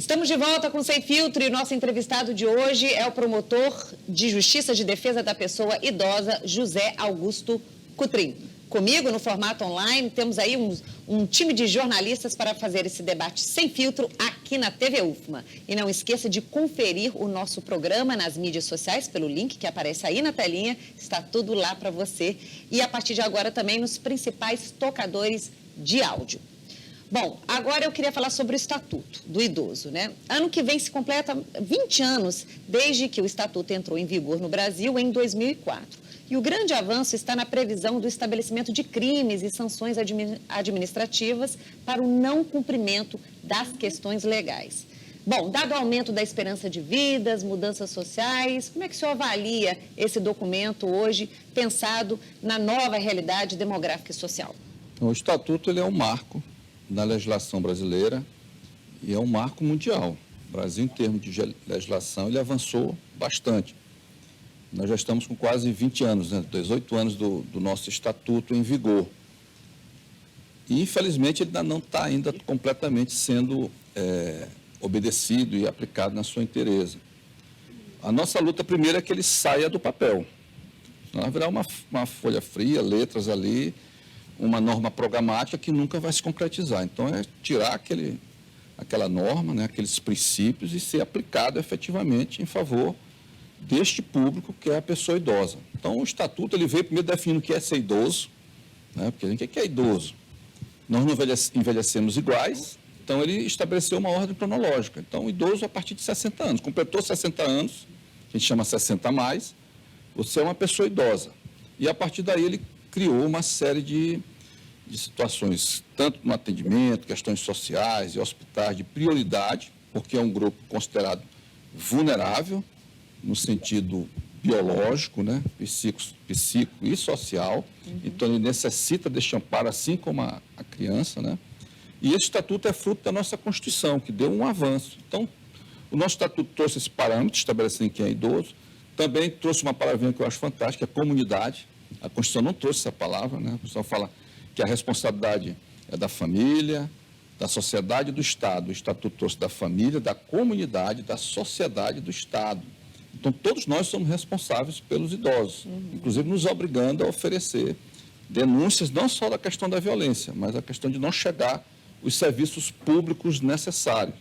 Estamos de volta com Sem Filtro e o nosso entrevistado de hoje é o promotor de Justiça de Defesa da Pessoa Idosa, José Augusto Cutrim. Comigo, no formato online, temos aí um time de jornalistas para fazer esse debate sem filtro aqui na TV UFMA. E não esqueça de conferir o nosso programa nas mídias sociais pelo link que aparece aí na telinha. Está tudo lá para você. E a partir de agora também nos principais tocadores de áudio. Bom, agora eu queria falar sobre o Estatuto do Idoso, né? Ano que vem se completa 20 anos desde que o Estatuto entrou em vigor no Brasil em 2004. E o grande avanço está na previsão do estabelecimento de crimes e sanções administrativas para o não cumprimento das questões legais. Bom, dado o aumento da esperança de vida, as mudanças sociais, como é que o senhor avalia esse documento hoje, pensado na nova realidade demográfica e social? O Estatuto ele é um marco na legislação brasileira e é um marco mundial. O Brasil, em termos de legislação, ele avançou bastante. Nós já estamos com quase 20 anos, né? 18 anos do nosso Estatuto em vigor. E, infelizmente, ele não está ainda completamente sendo obedecido e aplicado na sua inteireza. A nossa luta primeiro é que ele saia do papel. Senão vai virar uma folha fria, letras ali, uma norma programática que nunca vai se concretizar. Então, é tirar aquela norma, né, aqueles princípios e ser aplicado efetivamente em favor deste público que é a pessoa idosa. Então, o Estatuto ele veio primeiro definindo o que é ser idoso, né, porque o que é idoso? Nós não envelhecemos iguais, então ele estabeleceu uma ordem cronológica. Então, o idoso a partir de 60 anos, completou 60 anos, a gente chama 60 a mais, você é uma pessoa idosa. E a partir daí ele criou uma série de situações, tanto no atendimento, questões sociais e hospitais de prioridade, porque é um grupo considerado vulnerável, no sentido biológico, né, psíquico e social. Então ele necessita deste amparo, assim como a criança, né? E esse Estatuto é fruto da nossa Constituição, que deu um avanço. Então, o nosso Estatuto trouxe esse parâmetro, estabelecendo quem é idoso, também trouxe uma palavrinha que eu acho fantástica, a comunidade. A Constituição não trouxe essa palavra, né? A Constituição fala que a responsabilidade é da família, da sociedade e do Estado. O Estatuto trouxe da família, da comunidade, da sociedade e do Estado. Então, todos nós somos responsáveis pelos idosos, inclusive nos obrigando a oferecer denúncias, não só da questão da violência, mas a questão de não chegar os serviços públicos necessários.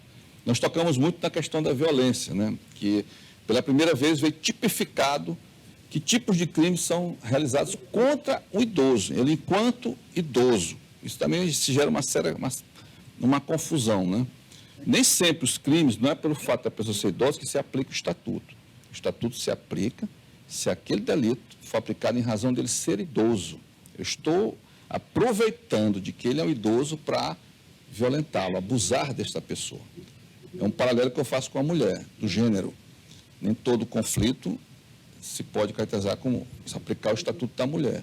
Nós tocamos muito na questão da violência, né? Que pela primeira vez veio tipificado que tipos de crimes são realizados contra o idoso, ele enquanto idoso. Isso também se gera uma confusão, né? Nem sempre os crimes, não é pelo fato da pessoa ser idosa que se aplica o Estatuto. O Estatuto se aplica se aquele delito for aplicado em razão dele ser idoso. Eu estou aproveitando de que ele é um idoso para violentá-lo, abusar desta pessoa. É um paralelo que eu faço com a mulher, do gênero. Nem todo conflito se pode caracterizar como se aplicar o Estatuto da Mulher.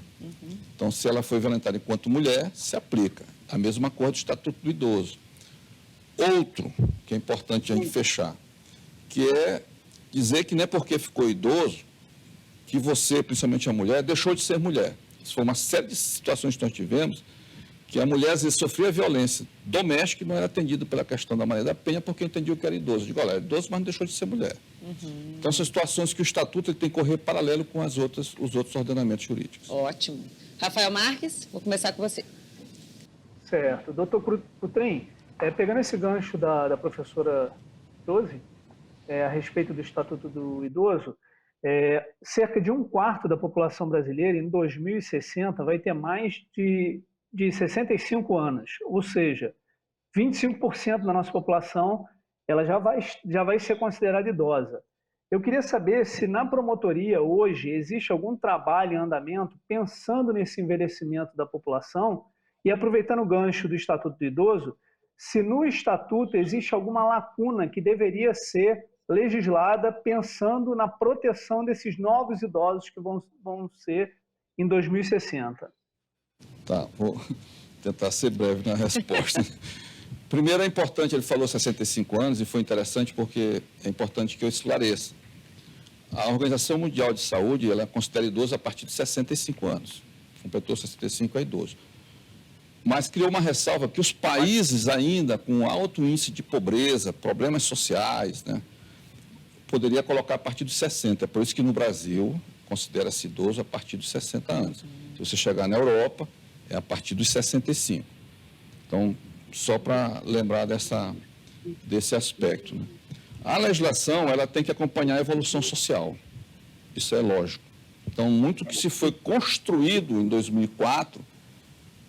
Então, se ela foi violentada enquanto mulher, se aplica. A mesma coisa do Estatuto do Idoso. Outro, que é importante a gente fechar, que é dizer que não é porque ficou idoso que você, principalmente a mulher, deixou de ser mulher. Isso foi uma série de situações que nós tivemos, que a mulher às vezes sofria violência doméstica e não era atendida pela questão da Maria da Penha porque entendia que era idoso. Eu digo, olha, era idoso, mas não deixou de ser mulher. Então, são situações que o Estatuto ele tem que correr paralelo com os outros ordenamentos jurídicos. Ótimo. Rafael Marques, vou começar com você. Certo. Doutor Cutrim, pegando esse gancho da professora Josi, a respeito do Estatuto do Idoso, cerca de 1/4 da população brasileira, em 2060, vai ter mais de 65 anos, ou seja, 25% da nossa população ela já vai ser considerada idosa. Eu queria saber se na promotoria hoje existe algum trabalho em andamento pensando nesse envelhecimento da população e aproveitando o gancho do Estatuto do Idoso, se no Estatuto existe alguma lacuna que deveria ser legislada pensando na proteção desses novos idosos que vão ser em 2060. Tá, vou tentar ser breve na resposta. Primeiro, é importante, ele falou 65 anos, e foi interessante porque é importante que eu esclareça. A Organização Mundial de Saúde, ela considera idoso a partir de 65 anos. Completou 65 é idoso. mas criou uma ressalva que os países ainda com alto índice de pobreza, problemas sociais, né, poderia colocar a partir dos 60. É por isso que no Brasil considera-se idoso a partir dos 60 anos. Se você chegar na Europa, é a partir dos 65. Então, só para lembrar desse aspecto, né? A legislação ela tem que acompanhar a evolução social. Isso é lógico. Então, muito que se foi construído em 2004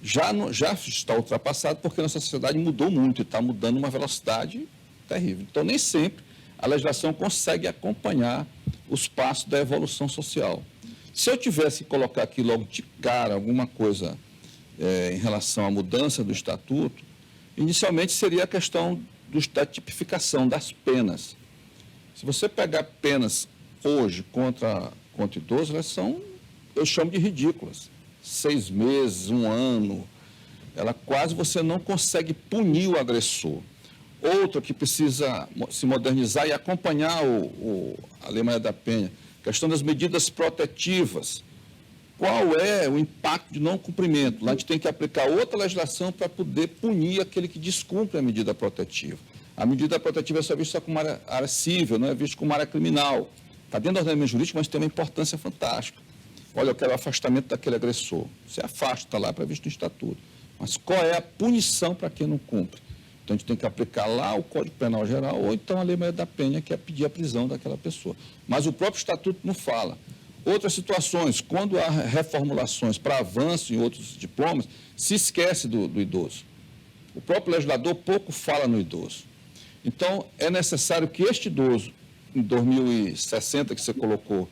já está ultrapassado, porque a nossa sociedade mudou muito e está mudando uma velocidade terrível. Então, nem sempre a legislação consegue acompanhar os passos da evolução social. Se eu tivesse que colocar aqui logo de cara alguma coisa em relação à mudança do estatuto, inicialmente seria a questão da tipificação das penas. Se você pegar penas hoje contra idosos, elas são, eu chamo de ridículas. 6 meses, 1 ano, ela quase você não consegue punir o agressor. Outra que precisa se modernizar e acompanhar a Lei Maria da Penha, questão das medidas protetivas. Qual é o impacto de não cumprimento? Lá a gente tem que aplicar outra legislação para poder punir aquele que descumpre a medida protetiva. A medida protetiva é só vista como área civil, não é vista como área criminal. Está dentro do ordenamento jurídico, mas tem uma importância fantástica. Olha, eu quero o afastamento daquele agressor. Você afasta, está lá previsto no estatuto. Mas qual é a punição para quem não cumpre? Então, a gente tem que aplicar lá o Código Penal Geral ou então a Lei Maria da Penha, que é pedir a prisão daquela pessoa. Mas o próprio estatuto não fala. Outras situações, quando há reformulações para avanço em outros diplomas, se esquece do idoso. O próprio legislador pouco fala no idoso. Então, é necessário que este idoso, em 2060, que você colocou,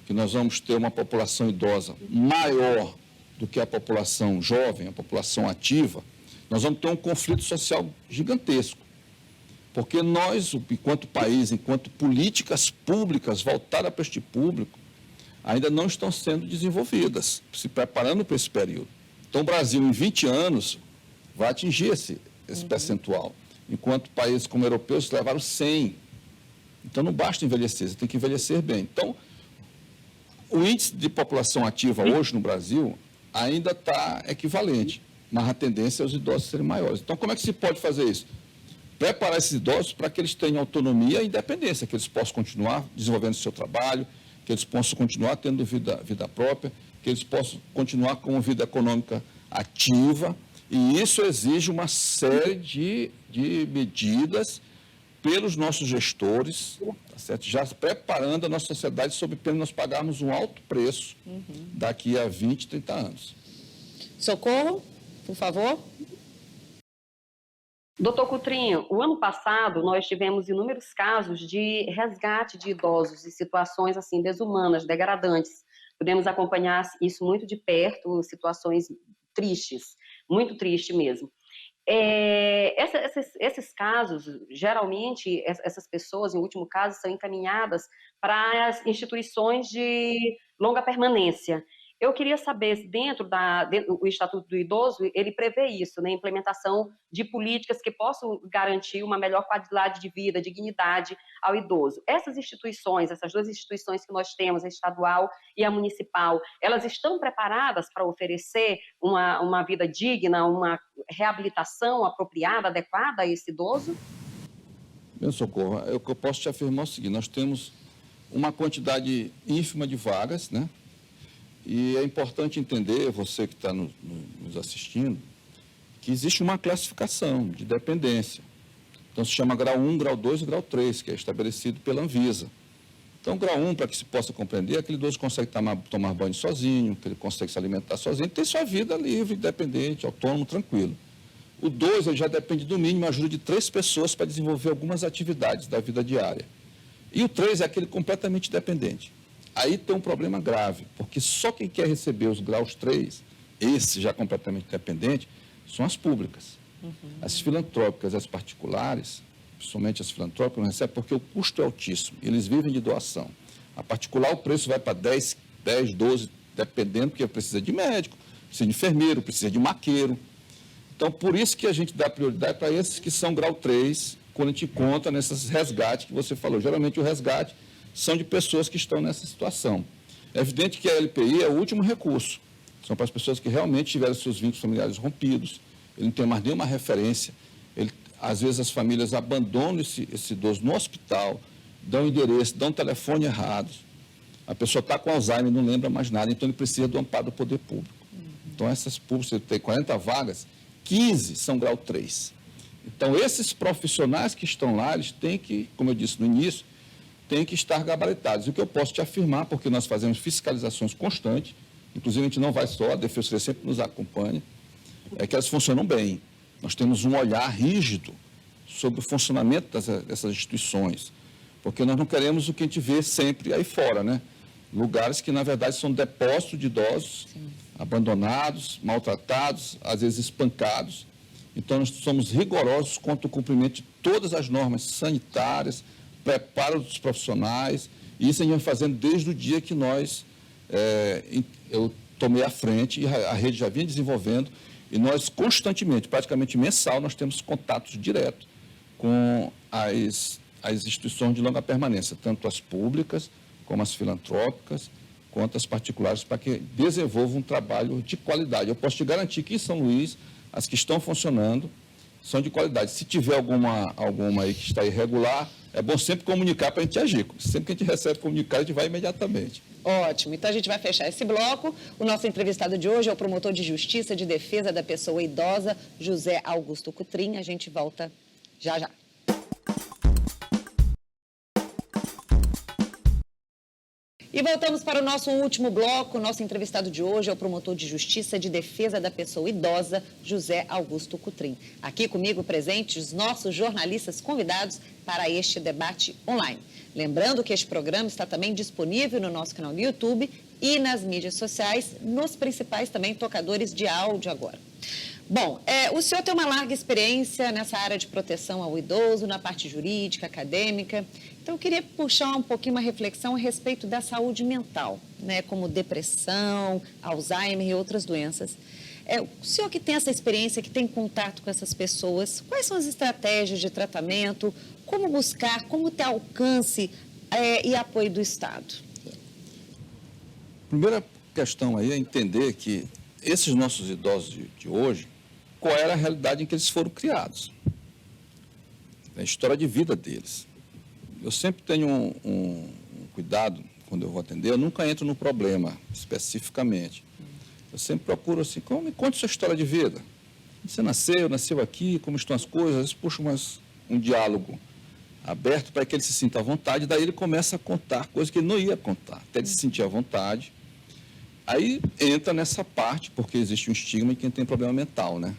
que nós vamos ter uma população idosa maior do que a população jovem, a população ativa, nós vamos ter um conflito social gigantesco. Porque nós, enquanto país, enquanto políticas públicas voltadas para este público, ainda não estão sendo desenvolvidas, se preparando para esse período. Então, o Brasil, em 20 anos, vai atingir esse percentual, enquanto países como europeus levaram 100. Então, não basta envelhecer, você tem que envelhecer bem. Então, o índice de população ativa hoje no Brasil ainda está equivalente, mas a tendência é os idosos serem maiores. Então, como é que se pode fazer isso? Preparar esses idosos para que eles tenham autonomia e independência, que eles possam continuar desenvolvendo o seu trabalho, que eles possam continuar tendo vida própria, que eles possam continuar com uma vida econômica ativa, e isso exige uma série de medidas pelos nossos gestores, tá certo? Já preparando a nossa sociedade sob pena de nós pagarmos um alto preço daqui a 20, 30 anos. Socorro, por favor. Doutor Coutrinho, o ano passado nós tivemos inúmeros casos de resgate de idosos em situações assim desumanas, degradantes. Podemos acompanhar isso muito de perto, situações tristes, muito triste mesmo. Esses casos, geralmente, essas pessoas, em último caso, são encaminhadas para as instituições de longa permanência. Eu queria saber se dentro do Estatuto do Idoso, ele prevê isso, né? Implementação de políticas que possam garantir uma melhor qualidade de vida, dignidade ao idoso. Essas instituições, essas duas instituições que nós temos, a estadual e a municipal, elas estão preparadas para oferecer uma vida digna, uma reabilitação apropriada, adequada a esse idoso? Meu Socorro, o que eu posso te afirmar é o seguinte: nós temos uma quantidade ínfima de vagas, né? E é importante entender, você que está nos assistindo, que existe uma classificação de dependência. Então, se chama grau 1, grau 2 e grau 3, que é estabelecido pela Anvisa. Então, grau 1, para que se possa compreender, aquele idoso consegue tomar banho sozinho, que ele consegue se alimentar sozinho, ter sua vida livre, independente, autônomo, tranquilo. O 2, ele já depende do mínimo a ajuda de 3 pessoas para desenvolver algumas atividades da vida diária. E o 3 é aquele completamente dependente. Aí tem um problema grave, porque só quem quer receber os graus 3, esse já completamente dependente, são as públicas. As filantrópicas, as particulares, principalmente as filantrópicas, não recebem porque o custo é altíssimo, eles vivem de doação. A particular, o preço vai para 10, 12, dependendo, porque precisa de médico, precisa de enfermeiro, precisa de maqueiro. Então, por isso que a gente dá prioridade para esses que são grau 3, quando a gente conta nesses resgates que você falou. Geralmente o resgate são de pessoas que estão nessa situação. É evidente que a LPI é o último recurso. São para as pessoas que realmente tiveram seus vínculos familiares rompidos, ele não tem mais nenhuma referência. Às vezes as famílias abandonam esse idoso no hospital, dão endereço, dão telefone errados. A pessoa está com Alzheimer, não lembra mais nada, então ele precisa do amparo do poder público. Então essas públicas, tem 40 vagas, 15 são grau 3. Então esses profissionais que estão lá, eles têm que, como eu disse no início, têm que estar gabaritados. O que eu posso te afirmar, porque nós fazemos fiscalizações constantes, inclusive a gente não vai só, a Defensoria sempre nos acompanha, é que elas funcionam bem. Nós temos um olhar rígido sobre o funcionamento dessas instituições, porque nós não queremos o que a gente vê sempre aí fora, né? Lugares que, na verdade, são depósitos de idosos, sim, abandonados, maltratados, às vezes espancados. Então, nós somos rigorosos quanto ao cumprimento de todas as normas sanitárias, preparo dos profissionais, e isso a gente vai fazendo desde o dia que eu tomei a frente e a rede já vinha desenvolvendo, e nós constantemente, praticamente mensal, nós temos contatos diretos com as instituições de longa permanência, tanto as públicas, como as filantrópicas, quanto as particulares, para que desenvolvam um trabalho de qualidade. Eu posso te garantir que em São Luís, as que estão funcionando são de qualidade. Se tiver alguma aí que está irregular, é bom sempre comunicar para a gente agir. Sempre que a gente recebe comunicado, a gente vai imediatamente. Ótimo. Então, a gente vai fechar esse bloco. O nosso entrevistado de hoje é o promotor de Justiça de Defesa da Pessoa Idosa, José Augusto Cutrim. A gente volta já já. E voltamos para o nosso último bloco. O nosso entrevistado de hoje é o promotor de Justiça de Defesa da Pessoa Idosa, José Augusto Cutrim. Aqui comigo presentes os nossos jornalistas convidados para este debate online. Lembrando que este programa está também disponível no nosso canal no YouTube e nas mídias sociais, nos principais também tocadores de áudio agora. Bom, o senhor tem uma larga experiência nessa área de proteção ao idoso, na parte jurídica, acadêmica. Então, eu queria puxar um pouquinho uma reflexão a respeito da saúde mental, né, como depressão, Alzheimer e outras doenças. O senhor que tem essa experiência, que tem contato com essas pessoas, quais são as estratégias de tratamento, como buscar, como ter alcance e apoio do Estado? A primeira questão aí é entender que esses nossos idosos de hoje, qual era a realidade em que eles foram criados, a história de vida deles. Eu sempre tenho um cuidado quando eu vou atender, eu nunca entro no problema especificamente. Eu sempre procuro assim, me conte sua história de vida. Você nasceu aqui, como estão as coisas, às vezes puxo um diálogo aberto para que ele se sinta à vontade, daí ele começa a contar coisas que ele não ia contar, até ele se sentir à vontade. Aí entra nessa parte, porque existe um estigma de quem tem problema mental, né?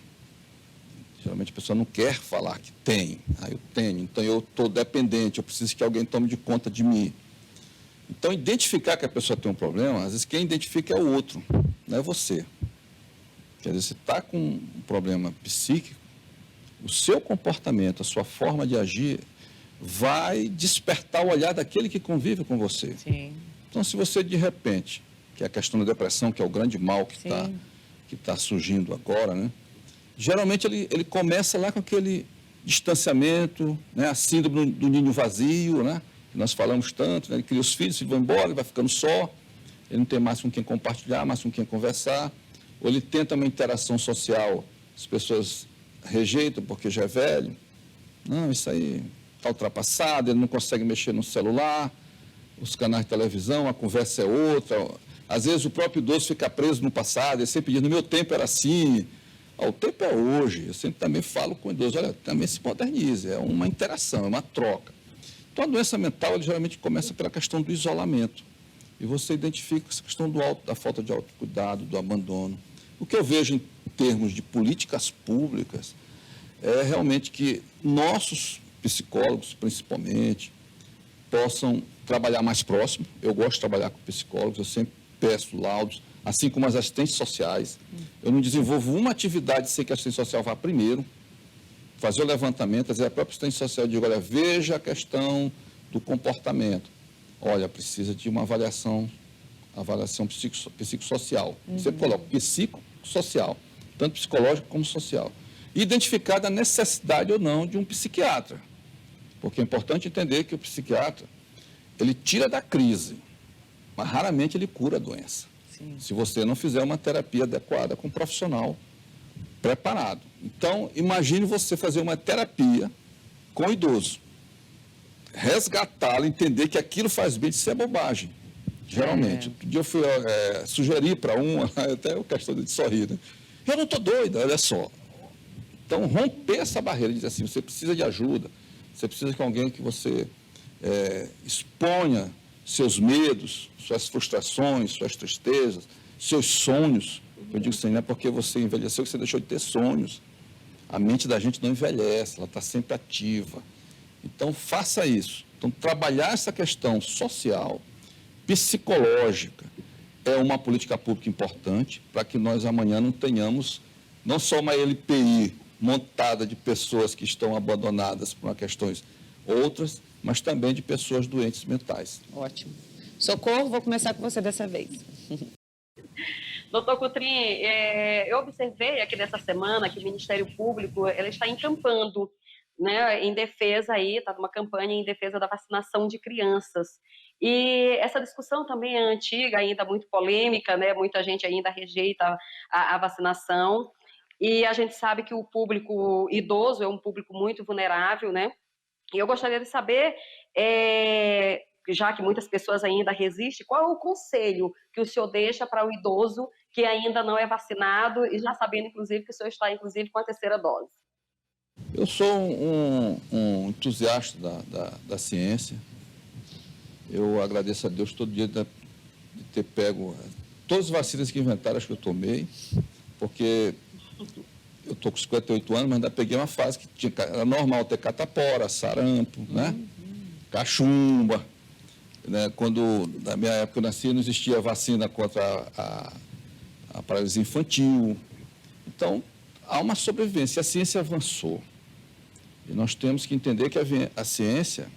Geralmente a pessoa não quer falar que tem. Eu tenho, então eu estou dependente, eu preciso que alguém tome de conta de mim. Então, identificar que a pessoa tem um problema, às vezes quem identifica é o outro, não é você. Quer dizer, você está com um problema psíquico, o seu comportamento, a sua forma de agir, vai despertar o olhar daquele que convive com você. Sim. Então, se você, de repente, que é a questão da depressão, que é o grande mal que tá surgindo agora, né? Geralmente ele começa lá com aquele distanciamento, né? A síndrome do ninho vazio, né? Que nós falamos tanto, né? Ele cria os filhos, ele vai embora, ele vai ficando só, ele não tem mais com quem compartilhar, mais com quem conversar, ou ele tenta uma interação social, as pessoas rejeitam porque já é velho, não, isso aí está ultrapassado, ele não consegue mexer no celular, os canais de televisão, a conversa é outra, às vezes o próprio idoso fica preso no passado, ele sempre diz, no meu tempo era assim, o tempo é hoje. Eu sempre também falo com o idoso, olha, também se modernize, é uma interação, é uma troca. Então, a doença mental, ele geralmente começa pela questão do isolamento. E você identifica essa questão da falta de autocuidado, do abandono. O que eu vejo em termos de políticas públicas é realmente que nossos psicólogos, principalmente, possam trabalhar mais próximo. Eu gosto de trabalhar com psicólogos, eu sempre peço laudos, assim como as assistentes sociais. Eu não desenvolvo uma atividade sem que a assistente social vá primeiro, fazer o levantamento, a própria assistente social diz, olha, veja a questão do comportamento. Olha, precisa de uma avaliação psicossocial. Você coloca psicossocial, tanto psicológico como social. E identificar a necessidade ou não de um psiquiatra. Porque é importante entender que o psiquiatra, ele tira da crise, mas raramente ele cura a doença. Sim. Se você não fizer uma terapia adequada com um profissional preparado. Então, imagine você fazer uma terapia com o idoso, resgatá-lo, entender que aquilo faz bem, isso é bobagem, geralmente. Outro dia eu fui sugerir para até a questão de sorrir, né? Eu não estou doida, olha só. Então, romper essa barreira, dizer assim, você precisa de ajuda, você precisa de alguém que você exponha seus medos, suas frustrações, suas tristezas, seus sonhos. Eu digo assim, não é porque você envelheceu que você deixou de ter sonhos. A mente da gente não envelhece, ela está sempre ativa. Então, faça isso. Então, trabalhar essa questão social, psicológica, é uma política pública importante para que nós amanhã não tenhamos não só uma LPI montada de pessoas que estão abandonadas por questões outras, mas também de pessoas doentes mentais. Ótimo. Socorro, vou começar com você dessa vez. Doutor Coutrin, eu observei aqui nessa semana que o Ministério Público está encampando, né, em defesa está numa campanha em defesa da vacinação de crianças. E essa discussão também é antiga, ainda muito polêmica, né? Muita gente ainda rejeita a vacinação. E a gente sabe que o público idoso é um público muito vulnerável, né? E eu gostaria de saber, já que muitas pessoas ainda resistem, qual é o conselho que o senhor deixa para o idoso que ainda não é vacinado e já sabendo, inclusive, que o senhor está, inclusive, com a terceira dose? Eu sou um entusiasta da ciência. Eu agradeço a Deus todo dia de ter pego todas as vacinas que inventaram, acho que eu tomei, porque eu estou com 58 anos, mas ainda peguei uma fase que era normal ter catapora, sarampo, né? Cachumba. Né? Quando, na minha época eu nasci, não existia vacina contra a paralisia infantil. Então, há uma sobrevivência. A ciência avançou. E nós temos que entender que a ciência,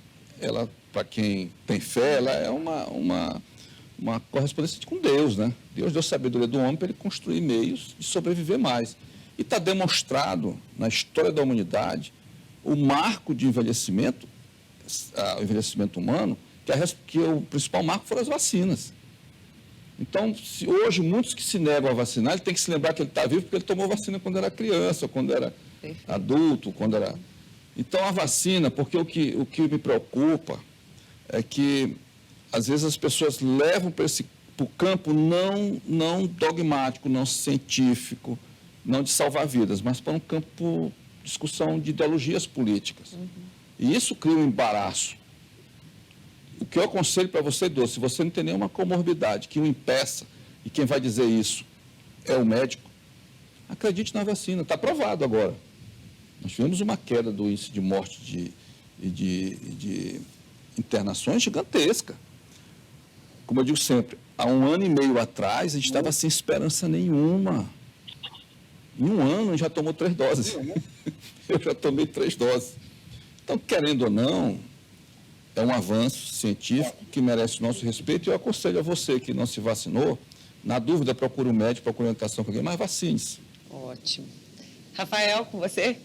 ela, para quem tem fé, ela é uma correspondência com Deus, né? Deus deu sabedoria do homem para ele construir meios de sobreviver mais. E está demonstrado na história da humanidade o marco de envelhecimento, o envelhecimento humano, que o principal marco foram as vacinas. Então, se hoje muitos que se negam a vacinar, ele tem que se lembrar que ele está vivo porque ele tomou vacina quando era criança, quando era adulto, quando era... Então, a vacina, porque o que me preocupa é que, às vezes, as pessoas levam para o campo não dogmático, não científico, não de salvar vidas, mas para um campo de discussão de ideologias políticas. E isso cria um embaraço. O que eu aconselho para você, idoso, se você não tem nenhuma comorbidade que o impeça, e quem vai dizer isso é o médico, acredite na vacina, está provado agora. Nós tivemos uma queda do índice de morte e de internações gigantesca. Como eu digo sempre, há 1 ano e meio atrás, a gente estava sem esperança nenhuma. Em 1 ano, a gente já tomou 3 doses. Eu já tomei 3 doses. Então, querendo ou não, é um avanço científico que merece o nosso respeito. E eu aconselho a você que não se vacinou, na dúvida, procure um médico, procure orientação com alguém, mas vacine-se. Ótimo. Rafael, com você?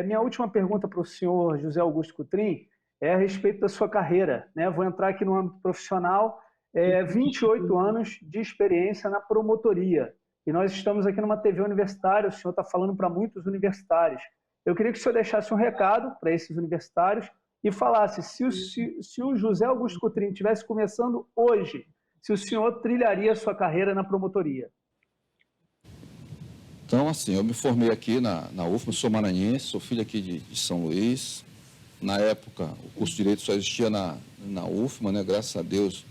Minha última pergunta para o senhor José Augusto Coutrin é a respeito da sua carreira, né? Vou entrar aqui no âmbito profissional, 28 anos de experiência na promotoria. E nós estamos aqui numa TV universitária, o senhor está falando para muitos universitários. Eu queria que o senhor deixasse um recado para esses universitários e falasse se o José Augusto Coutrin estivesse começando hoje, se o senhor trilharia a sua carreira na promotoria. Então, assim, eu me formei aqui na UFMA, sou maranhense, sou filho aqui de São Luís. Na época, o curso de Direito só existia na UFMA, né? Graças a Deus,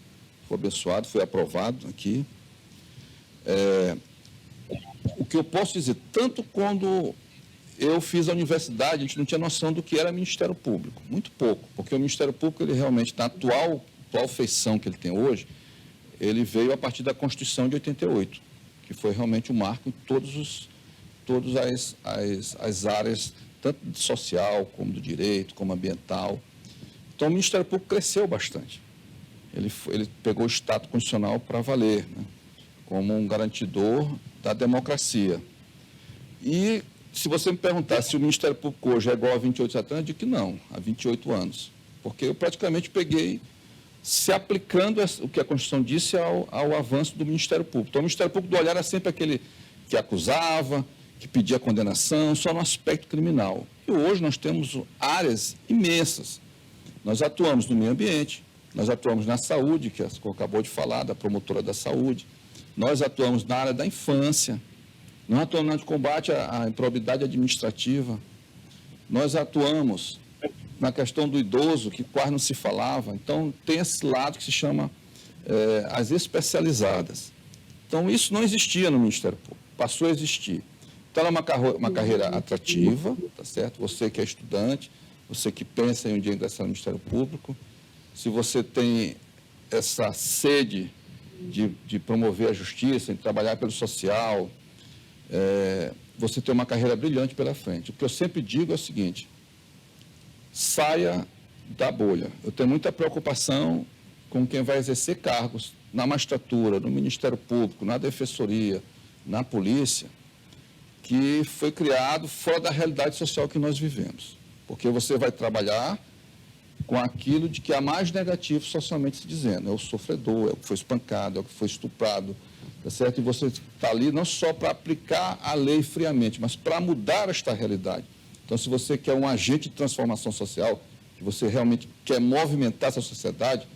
fui abençoado, fui aprovado aqui. O que eu posso dizer, tanto quando eu fiz a universidade, a gente não tinha noção do que era Ministério Público, muito pouco, porque o Ministério Público, ele realmente, na atual feição que ele tem hoje, ele veio a partir da Constituição de 88, que foi realmente um marco em todas as áreas, tanto de social, como do direito, como ambiental. Então, o Ministério Público cresceu bastante. Ele pegou o status constitucional para valer, né, como um garantidor da democracia. E, se você me perguntar se o Ministério Público hoje é igual a 28 anos, eu digo que não, há 28 anos. Porque eu praticamente peguei, se aplicando o que a Constituição disse ao avanço do Ministério Público. Então, o Ministério Público do olhar era sempre aquele que acusava, que pedia condenação só no aspecto criminal. E hoje nós temos áreas imensas. Nós atuamos no meio ambiente, nós atuamos na saúde, que a senhora acabou de falar, da promotora da saúde, nós atuamos na área da infância, nós atuamos no combate à improbidade administrativa, nós atuamos na questão do idoso, que quase não se falava. Então, tem esse lado que se chama as especializadas. Então, isso não existia no Ministério Público, passou a existir. Então, ela é uma carreira atrativa, tá certo? Você que é estudante, você que pensa em um dia ingressar no Ministério Público, se você tem essa sede de promover a justiça, de trabalhar pelo social, você tem uma carreira brilhante pela frente. O que eu sempre digo é o seguinte: saia da bolha. Eu tenho muita preocupação com quem vai exercer cargos na magistratura, no Ministério Público, na Defensoria, na Polícia, que foi criado fora da realidade social que nós vivemos. Porque você vai trabalhar com aquilo de que é mais negativo socialmente se dizendo. É o sofredor, é o que foi espancado, é o que foi estuprado, tá certo? E você está ali não só para aplicar a lei friamente, mas para mudar esta realidade. Então, se você quer um agente de transformação social, que você realmente quer movimentar essa sociedade,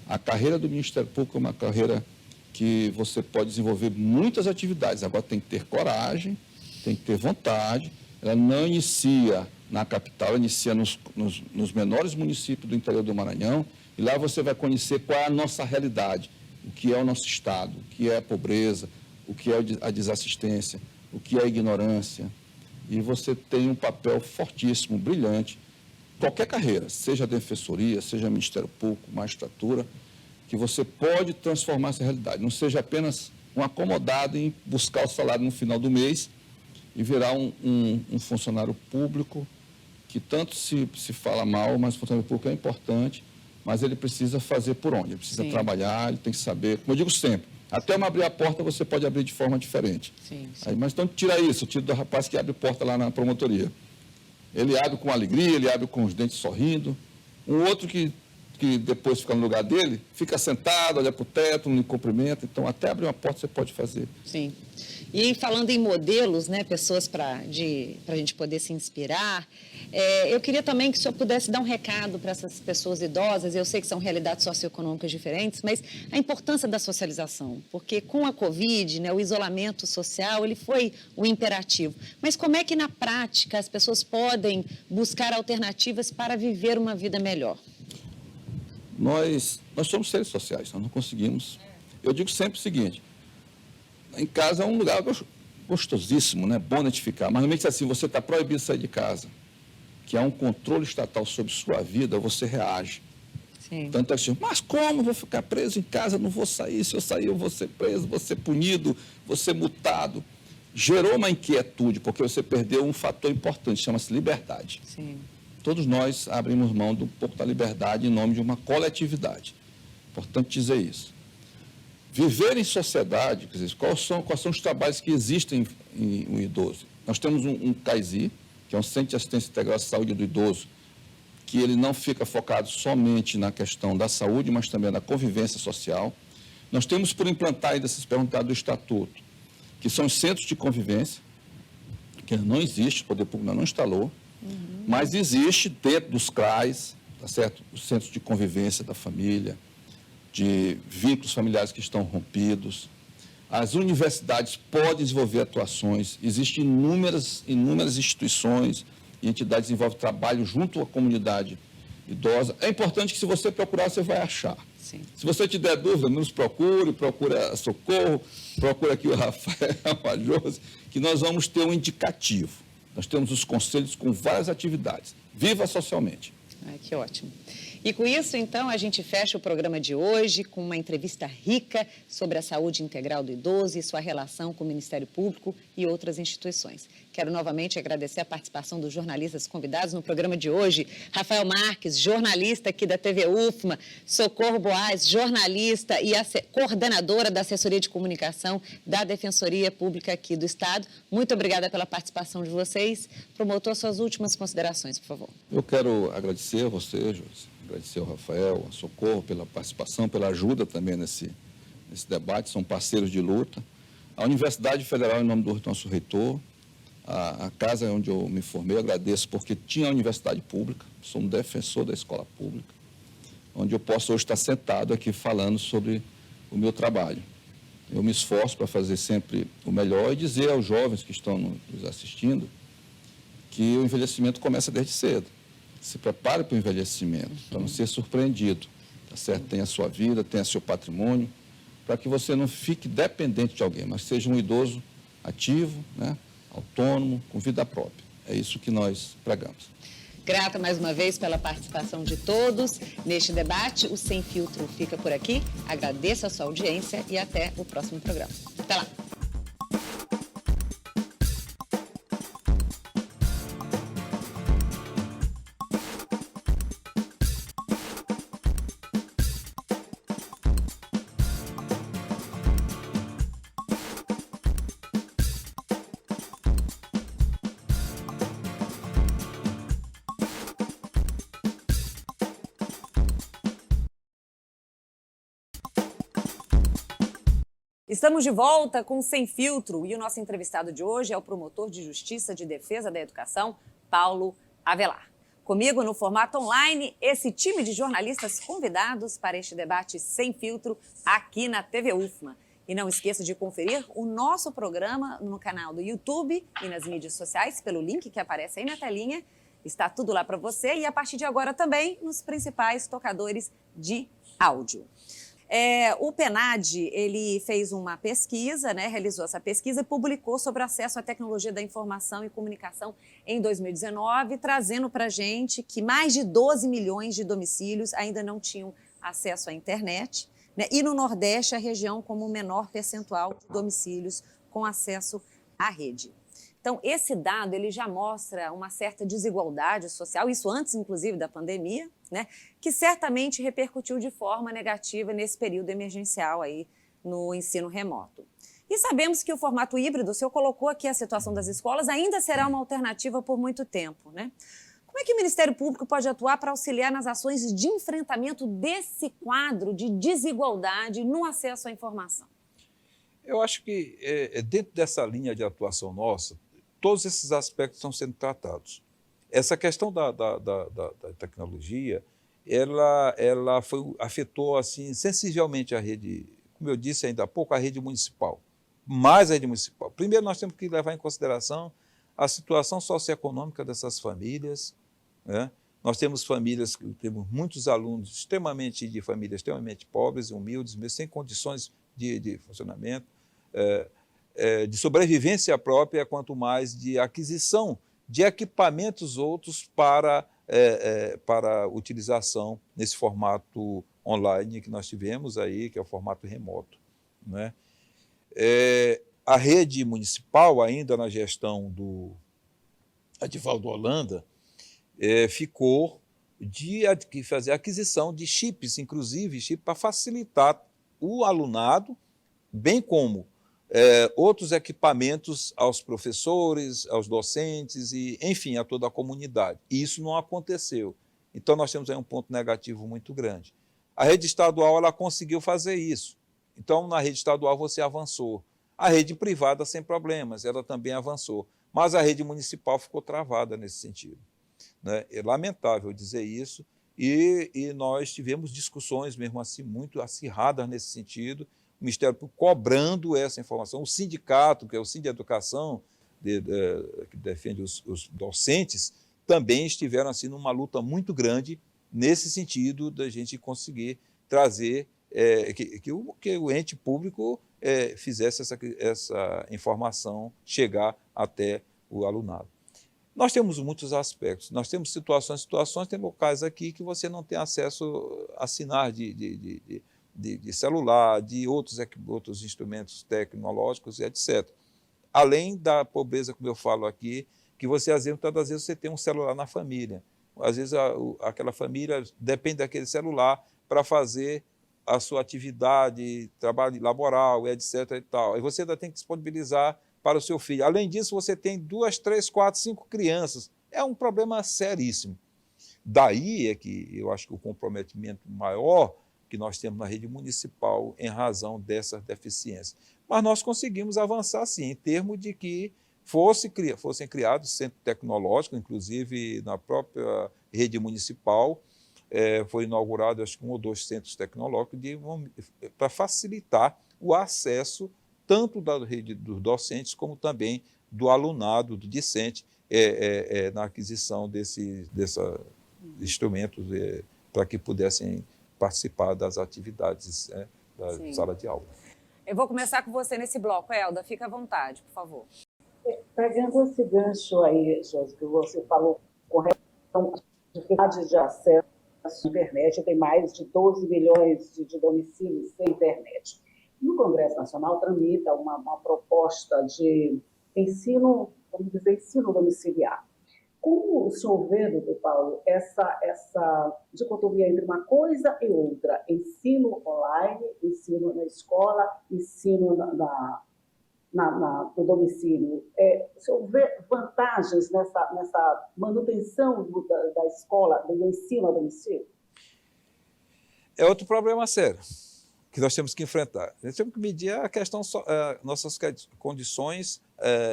a carreira do Ministério Público é uma carreira que você pode desenvolver muitas atividades. Agora tem que ter coragem, tem que ter vontade. Ela não inicia na capital, ela inicia nos menores municípios do interior do Maranhão, e lá você vai conhecer qual é a nossa realidade, o que é o nosso Estado, o que é a pobreza, o que é a desassistência, o que é a ignorância. E você tem um papel fortíssimo, brilhante, qualquer carreira, seja a Defensoria, seja Ministério Público, magistratura, que você pode transformar essa realidade. Não seja apenas um acomodado em buscar o salário no final do mês e virar um funcionário público, que tanto se fala mal, mas o funcionário público é importante, mas ele precisa fazer por onde? Ele precisa trabalhar, ele tem que saber, como eu digo sempre, até uma abrir a porta você pode abrir de forma diferente. Sim. Aí, mas então tira isso, tira do rapaz que abre porta lá na promotoria. Ele abre com alegria, ele abre com os dentes sorrindo. Um outro que depois fica no lugar dele, fica sentado, olha para o teto, não lhe cumprimenta. Então, até abrir uma porta você pode fazer. Sim. E falando em modelos, né, pessoas para a gente poder se inspirar, eu queria também que o senhor pudesse dar um recado para essas pessoas idosas. Eu sei que são realidades socioeconômicas diferentes, mas a importância da socialização, porque com a Covid, né, o isolamento social, ele foi o imperativo. Mas como é que na prática as pessoas podem buscar alternativas para viver uma vida melhor? Nós somos seres sociais, nós não conseguimos. Eu digo sempre o seguinte: em casa é um lugar gostosíssimo, né? Bom identificar, mas no meio que assim, você está proibido de sair de casa, que há um controle estatal sobre sua vida, você reage. Sim. Tanto é assim, mas como? Vou ficar preso em casa, não vou sair, se eu sair eu vou ser preso, vou ser punido, vou ser multado. Gerou uma inquietude, porque você perdeu um fator importante, chama-se liberdade. Sim. Todos nós abrimos mão de um pouco da liberdade em nome de uma coletividade. Importante dizer isso. Viver em sociedade, quer dizer, quais são os trabalhos que existem em um idoso? Nós temos um CAISI, que é um Centro de Assistência Integral à Saúde do Idoso, que ele não fica focado somente na questão da saúde, mas também da convivência social. Nós temos por implantar, ainda se perguntar do Estatuto, que são os centros de convivência, que não existe, o Poder Público não instalou, mas existe dentro dos CRAs, tá certo? Os centros de convivência da família, de vínculos familiares que estão rompidos. As universidades podem desenvolver atuações, existem inúmeras instituições e entidades que desenvolvem trabalho junto à comunidade idosa. É importante que, se você procurar, você vai achar. Sim. Se você tiver dúvida, nos procure a Socorro, procure aqui o Rafael, a Josi, que nós vamos ter um indicativo. Nós temos os conselhos com várias atividades. Viva socialmente. Ai, que ótimo. E com isso, então, a gente fecha o programa de hoje com uma entrevista rica sobre a saúde integral do idoso e sua relação com o Ministério Público e outras instituições. Quero novamente agradecer a participação dos jornalistas convidados no programa de hoje. Rafael Marques, jornalista aqui da TV UFMA, Socorro Boaz, jornalista e coordenadora da Assessoria de Comunicação da Defensoria Pública aqui do Estado. Muito obrigada pela participação de vocês. Promotor, suas últimas considerações, por favor. Eu quero agradecer a você, Josi, agradecer ao Rafael, a Socorro pela participação, pela ajuda também nesse debate, são parceiros de luta. A Universidade Federal, em nome do nosso reitor, a casa onde eu me formei, eu agradeço porque tinha a universidade pública, sou um defensor da escola pública, onde eu posso hoje estar sentado aqui falando sobre o meu trabalho. Eu me esforço para fazer sempre o melhor e dizer aos jovens que estão nos assistindo que o envelhecimento começa desde cedo. Se prepare para o envelhecimento, para não ser surpreendido, tá certo? Tenha a sua vida, tenha seu patrimônio, para que você não fique dependente de alguém, mas seja um idoso ativo, né? Autônomo, com vida própria. É isso que nós pregamos. Grata mais uma vez pela participação de todos neste debate. O Sem Filtro fica por aqui. Agradeço a sua audiência e até o próximo programa. Até lá! Estamos de volta com Sem Filtro e o nosso entrevistado de hoje é o promotor de Justiça de Defesa da Educação, Paulo Avelar. Comigo no formato online, esse time de jornalistas convidados para este debate Sem Filtro aqui na TV UFMA. E não esqueça de conferir o nosso programa no canal do YouTube e nas mídias sociais pelo link que aparece aí na telinha. Está tudo lá para você e a partir de agora também nos principais tocadores de áudio. O PNAD, ele fez uma pesquisa, né, realizou essa pesquisa e publicou sobre o acesso à tecnologia da informação e comunicação em 2019, trazendo para a gente que mais de 12 milhões de domicílios ainda não tinham acesso à internet, né, e no Nordeste a região como o menor percentual de domicílios com acesso à rede. Então, esse dado ele já mostra uma certa desigualdade social, isso antes, inclusive, da pandemia, né, que certamente repercutiu de forma negativa nesse período emergencial aí no ensino remoto. E sabemos que o formato híbrido, o senhor colocou aqui a situação das escolas, ainda será uma alternativa por muito tempo, né? Como é que o Ministério Público pode atuar para auxiliar nas ações de enfrentamento desse quadro de desigualdade no acesso à informação? Eu acho que dentro dessa linha de atuação nossa, todos esses aspectos estão sendo tratados. Essa questão da tecnologia, ela afetou assim, sensivelmente a rede, como eu disse ainda há pouco, a rede municipal, mais a rede municipal. Primeiro, nós temos que levar em consideração a situação socioeconômica dessas famílias, né? Nós temos famílias, temos muitos alunos de famílias extremamente pobres e humildes, mesmo sem condições de funcionamento, de sobrevivência própria, quanto mais de aquisição de equipamentos outros para utilização nesse formato online que nós tivemos aí, que é o formato remoto, né? A rede municipal, ainda na gestão do Edivaldo Holanda, ficou de fazer aquisição de chips, inclusive chip para facilitar o alunado, bem como outros equipamentos aos professores, aos docentes e, enfim, a toda a comunidade. E isso não aconteceu. Então, nós temos aí um ponto negativo muito grande. A rede estadual ela conseguiu fazer isso. Então, na rede estadual você avançou. A rede privada, sem problemas, ela também avançou. Mas a rede municipal ficou travada nesse sentido, né? É lamentável dizer isso. E nós tivemos discussões, mesmo assim, muito acirradas nesse sentido, o Ministério Público cobrando essa informação, o sindicato, que é o Sindeducação, que defende os docentes, também estiveram assim, numa luta muito grande nesse sentido da gente conseguir trazer, que o ente público fizesse essa informação chegar até o alunado. Nós temos muitos aspectos, nós temos situações, tem locais aqui que você não tem acesso a sinais de celular, de outros instrumentos tecnológicos, etc. Além da pobreza, como eu falo aqui, que você, às vezes, você tem um celular na família. Às vezes, aquela família depende daquele celular para fazer a sua atividade, trabalho laboral, etc. E tal. E você ainda tem que disponibilizar para o seu filho. Além disso, você tem 2, 3, 4, 5 crianças. É um problema seríssimo. Daí é que eu acho que o comprometimento maior que nós temos na rede municipal em razão dessas deficiências. Mas nós conseguimos avançar, sim, em termos de que fossem criados centros tecnológicos, inclusive na própria rede municipal, foi inaugurado, acho que 1 ou 2 centros tecnológicos para facilitar o acesso tanto da rede dos docentes como também do alunado, do discente, na aquisição desses instrumentos para que pudessem participar das atividades da sala de aula. Eu vou começar com você nesse bloco, Elda, fica à vontade, por favor. Pegando esse gancho aí, Josi, que você falou com relação às dificuldades de acesso à internet, tem mais de 12 milhões de domicílios sem internet. No Congresso Nacional tramita uma proposta de ensino, vamos dizer, ensino domiciliar. Como o senhor vê, doutor Paulo, essa dicotomia entre uma coisa e outra, ensino online, ensino na escola, ensino no domicílio, o senhor vê vantagens nessa manutenção da escola, do ensino a domicílio? É outro problema sério que nós temos que enfrentar. Nós temos que medir a questão, nossas condições,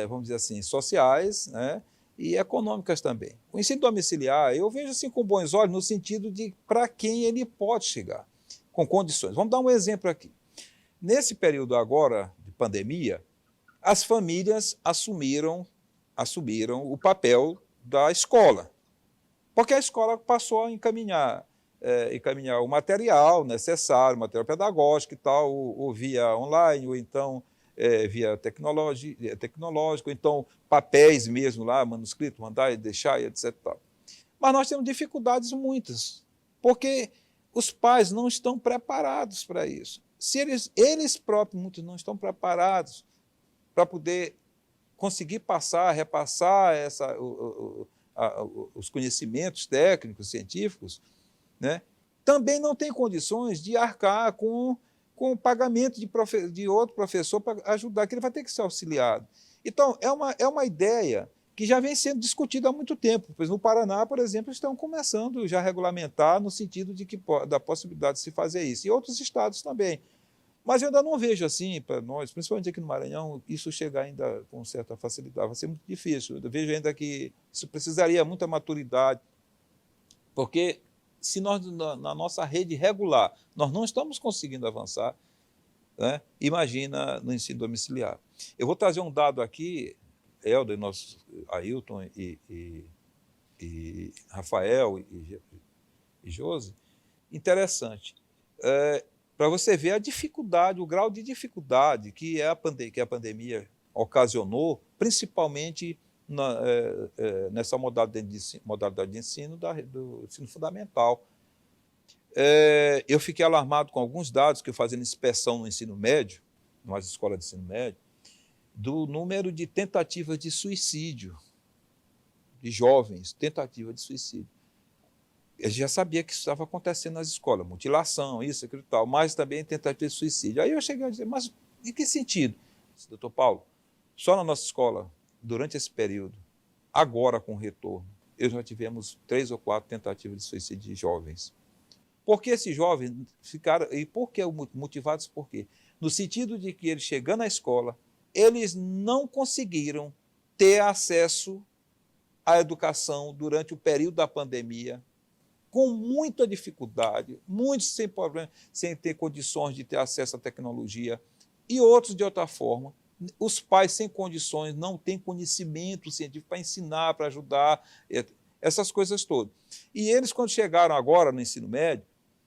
vamos dizer assim, sociais, né, e econômicas também. O ensino domiciliar, eu vejo assim com bons olhos no sentido de para quem ele pode chegar, com condições. Vamos dar um exemplo aqui. Nesse período agora de pandemia, as famílias assumiram o papel da escola, porque a escola passou a encaminhar o material necessário, o material pedagógico e tal, ou via online, ou então via tecnológico, ou então papéis mesmo lá, manuscrito, mandar e deixar, etc. Tal. Mas nós temos dificuldades muitas, porque os pais não estão preparados para isso. Se eles próprios, muitos, não estão preparados para poder conseguir repassar os conhecimentos técnicos, científicos, né? Também não tem condições de arcar com o pagamento de outro professor para ajudar, que ele vai ter que ser auxiliado. Então, é uma ideia que já vem sendo discutida há muito tempo. Pois no Paraná, por exemplo, estão começando já a regulamentar no sentido da possibilidade de se fazer isso. E outros estados também. Mas eu ainda não vejo assim, para nós, principalmente aqui no Maranhão, isso chegar ainda com certa facilidade. Vai ser muito difícil. Eu vejo ainda que isso precisaria muita maturidade, porque se nós, na nossa rede regular, nós não estamos conseguindo avançar, né? Imagina no ensino domiciliar. Eu vou trazer um dado aqui, Helder, nosso Ailton e Rafael e Josi, interessante. Para você ver a dificuldade, o grau de dificuldade que a pandemia ocasionou, principalmente nessa modalidade de ensino do ensino fundamental. Eu fiquei alarmado com alguns dados que eu fazendo inspeção no ensino médio, nas escolas de ensino médio, do número de tentativas de suicídio, de jovens, tentativa de suicídio. Eu já sabia que isso estava acontecendo nas escolas, mutilação, isso, aquilo e tal, mas também tentativa de suicídio. Aí eu cheguei a dizer, mas em que sentido? Doutor Paulo, só na nossa escola, durante esse período, agora com o retorno, já tivemos 3 ou 4 tentativas de suicídio de jovens. Por que esses jovens ficaram, e por que motivados por quê? No sentido de que eles chegando à escola, eles não conseguiram ter acesso à educação durante o período da pandemia, com muita dificuldade, muitos sem problema, sem ter condições de ter acesso à tecnologia, e outros de outra forma. Os pais sem condições, não têm conhecimento científico para ensinar, para ajudar, essas coisas todas. E eles, quando chegaram agora no ensino médio,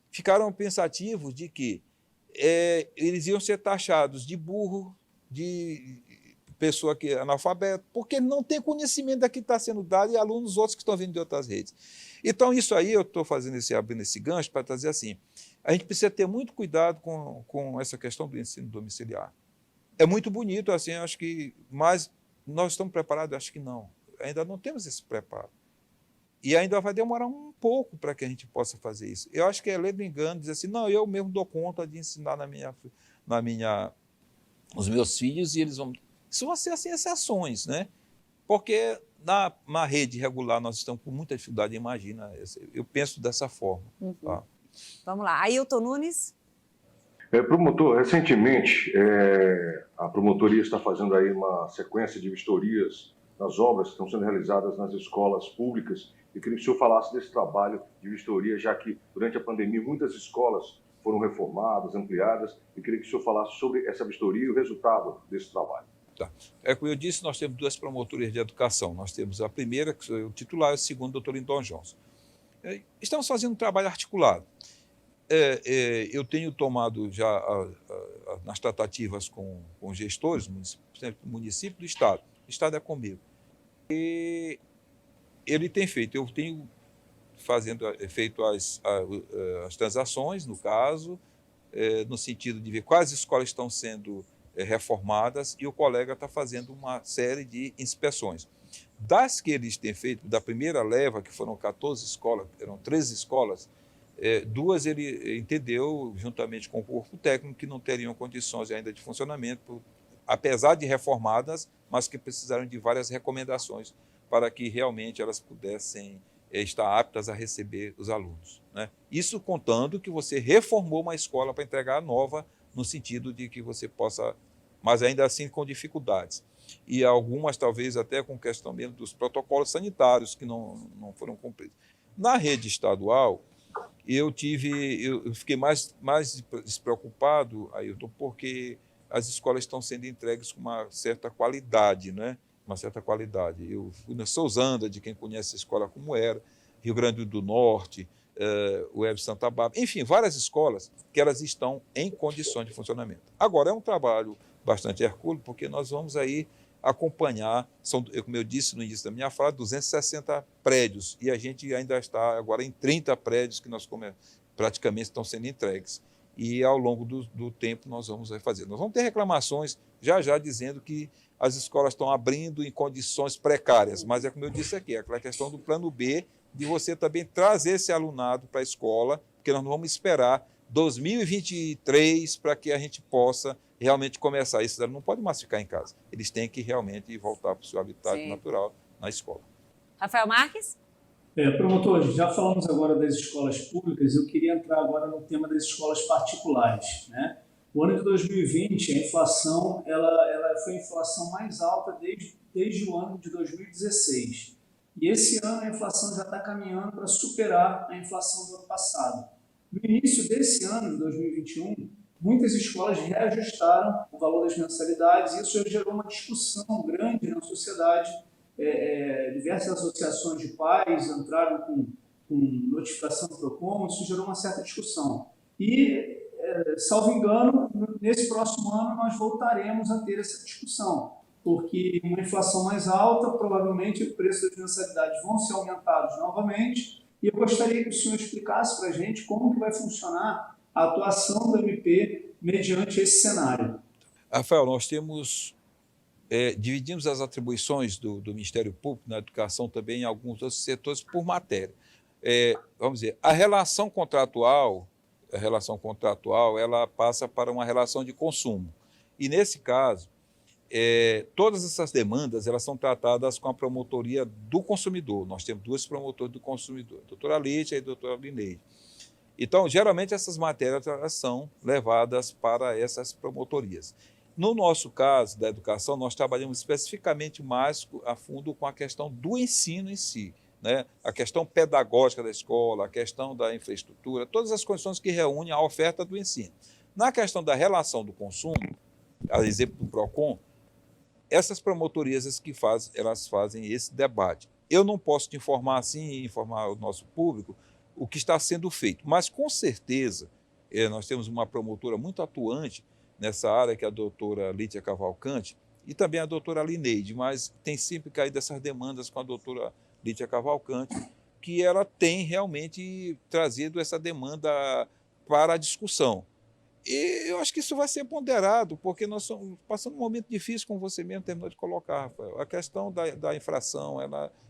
ficaram pensativos de que eles iam ser taxados de burro, de pessoa que é analfabeta, porque não tem conhecimento daquilo que está sendo dado e alunos outros que estão vindo de outras redes. Então, isso aí eu estou abrindo esse gancho para trazer assim, a gente precisa ter muito cuidado com essa questão do ensino domiciliar. É muito bonito, assim, acho que, mas nós estamos preparados? Acho que não. Ainda não temos esse preparo. E ainda vai demorar um pouco para que a gente possa fazer isso. Eu acho que é lei do engano dizer assim, não, eu mesmo dou conta de ensinar os meus filhos e eles vão... Isso vão ser assim, exceções, né? Porque na rede regular nós estamos com muita dificuldade, imagina. Eu penso dessa forma. Uhum. Tá? Vamos lá. Ailton Nunes? Promotor, recentemente a promotoria está fazendo aí uma sequência de vistorias nas obras que estão sendo realizadas nas escolas públicas. Eu queria que o senhor falasse desse trabalho de vistoria, já que durante a pandemia muitas escolas foram reformadas, ampliadas. Eu queria que o senhor falasse sobre essa vistoria e o resultado desse trabalho. Tá. Como eu disse, nós temos duas promotorias de educação. Nós temos a primeira, que sou eu titular, e a segunda, o doutor Lindon Johnson. Estamos fazendo um trabalho articulado. Eu tenho tomado já nas tratativas com gestores, município do Estado. O Estado é comigo. E ele tem feito, eu tenho feito as transações, no caso, no sentido de ver quais escolas estão sendo reformadas, e o colega está fazendo uma série de inspeções. Das que eles têm feito, da primeira leva, que foram 14 escolas, eram 13 escolas, duas ele entendeu, juntamente com o corpo técnico, que não teriam condições ainda de funcionamento, apesar de reformadas, mas que precisaram de várias recomendações para que realmente elas pudessem estar aptas a receber os alunos, né? Isso contando que você reformou uma escola para entregar a nova, no sentido de que você possa, mas ainda assim com dificuldades. E algumas talvez até com questão mesmo dos protocolos sanitários que não foram cumpridos. Na rede estadual, eu fiquei mais despreocupado, Ailton, porque as escolas estão sendo entregues com uma certa qualidade, né? Uma certa qualidade. Eu fui na Sousanda, de quem conhece a escola como era, Rio Grande do Norte, Web Santa Bárbara, enfim, várias escolas que elas estão em condições de funcionamento. Agora, é um trabalho bastante hercúleo, porque nós vamos aí acompanhar, como eu disse no início da minha fala, 260 prédios, e a gente ainda está agora em 30 prédios que nós praticamente estão sendo entregues. E ao longo do tempo nós vamos fazer. Nós vamos ter reclamações já dizendo que as escolas estão abrindo em condições precárias, mas como eu disse aqui, é aquela questão do plano B, de você também trazer esse alunado para a escola, porque nós não vamos esperar 2023 para que a gente possa realmente começar. Esses alunos não podem mais ficar em casa, eles têm que realmente voltar para o seu habitat natural na escola. Rafael Marques? Promotor, já falamos agora das escolas públicas, eu queria entrar agora no tema das escolas particulares, né? O ano de 2020, a inflação ela foi a inflação mais alta desde o ano de 2016. E esse ano a inflação já está caminhando para superar a inflação do ano passado. No início desse ano, de 2021, muitas escolas reajustaram o valor das mensalidades, e isso gerou uma discussão grande na sociedade. Diversas associações de pais entraram com notificação do PROCON, isso gerou uma certa discussão. E, salvo engano, nesse próximo ano nós voltaremos a ter essa discussão, porque uma inflação mais alta, provavelmente o preço das mensalidades vão ser aumentados novamente, e eu gostaria que o senhor explicasse para a gente como que vai funcionar a atuação do MP mediante esse cenário. Rafael, nós dividimos as atribuições do Ministério Público na educação também em alguns outros setores por matéria. Vamos dizer, a relação contratual, ela passa para uma relação de consumo. E, nesse caso, todas essas demandas elas são tratadas com a promotoria do consumidor. Nós temos duas promotoras do consumidor, a doutora Lídia e a doutora Lineide. Então, geralmente, essas matérias elas são levadas para essas promotorias. No nosso caso, da educação, nós trabalhamos especificamente mais a fundo com a questão do ensino em si, né? A questão pedagógica da escola, a questão da infraestrutura, todas as condições que reúnem a oferta do ensino. Na questão da relação do consumo, a exemplo do PROCON, essas promotorias elas fazem esse debate. Eu não posso te informar assim, informar o nosso público o que está sendo feito, mas com certeza nós temos uma promotora muito atuante nessa área, que é a doutora Lídia Cavalcante, e também a doutora Lineide, mas tem sempre caído essas demandas com a doutora Lídia Cavalcante, que ela tem realmente trazido essa demanda para a discussão. E eu acho que isso vai ser ponderado, porque nós estamos passando um momento difícil, como você mesmo terminou de colocar, Rafael. A questão da infração,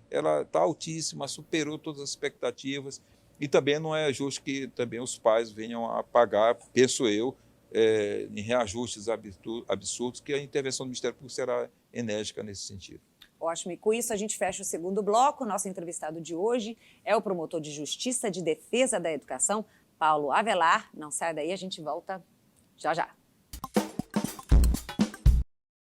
ela está altíssima, superou todas as expectativas, e também não é justo que também os pais venham a pagar, penso eu, em reajustes absurdos, que a intervenção do Ministério Público será enérgica nesse sentido. Ótimo, e com isso a gente fecha o segundo bloco. Nosso entrevistado de hoje é o promotor de Justiça de Defesa da Educação, Paulo Avelar. Não sai daí, a gente volta Já, já.